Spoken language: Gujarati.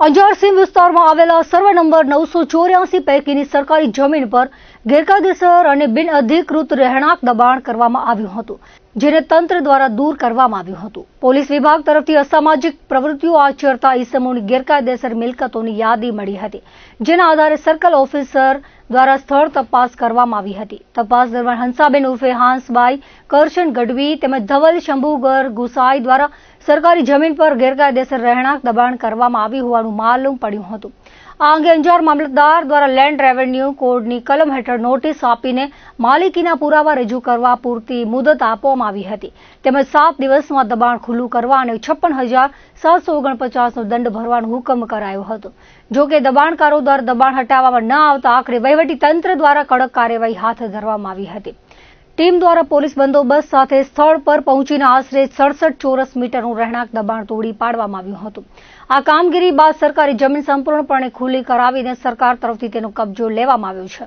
અંજાર સીમ વિસ્તારમાં આવેલા સર્વે નંબર 984 પૈકીની સરકારી જમીન પર ગેરકાયદેસર અને બિનઅધિકૃત રહેણાંક દબાણ કરવામાં આવ્યું હતું, જેને તંત્ર દ્વારા દૂર કરવામાં આવ્યું હતું. પોલીસ વિભાગ તરફથી અસામાજિક પ્રવૃત્તિઓ આચરતા ઈસમોની ગેરકાયદેસર મિલકતોની યાદી મળી હતી, જેના આધારે સર્કલ ઓફિસર દ્વારા સ્થળ તપાસ કરવામાં આવી હતી. તપાસ દરમિયાન હંસાબેન ઉર્ફે હાંસબાઈ કરશન ગઢવી તેમજ ધવલ શંભુગર ગુસાઈ દ્વારા સરકારી જમીન પર ગેરકાયદેસર રહેણાંક દબાણ કરવામાં આવ્યું હોવાનું માલુમ પડ્યું હતું. આ અંગે અંજાર મામલતદાર દ્વારા લેન્ડ રેવન્યુ કોડની કલમ હેઠળ નોટિસ આપીને માલિકીના પુરાવા રજૂ કરવા પૂરતી મુદત આપવામાં આવી હતી, તેમજ 7 દિવસમાં દબાણ ખુલ્લું કરવા અને 56,749નો દંડ ભરવાનો હુકમ કરાયો હતો. જોકે દબાણકારો દ્વારા દબાણ હટાવવામાં ન આવતા આખરે વહીવટી તંત્ર દ્વારા કડક કાર્યવાહી હાથ ધરવામાં આવી હતી. ટીમ દ્વારા પોલીસ બંદોબસ્ત સાથે સ્થળ પર પહોંચીને આશરે 67 ચોરસ મીટરનું રહેણાંક દબાણ તોડી પાડવામાં આવ્યું હતું. આ કામગીરી બાદ સરકારી જમીન સંપૂર્ણપણે ખુલ્લી કરાવીને સરકાર તરફથી તેનો કબજો લેવામાં આવ્યો છે.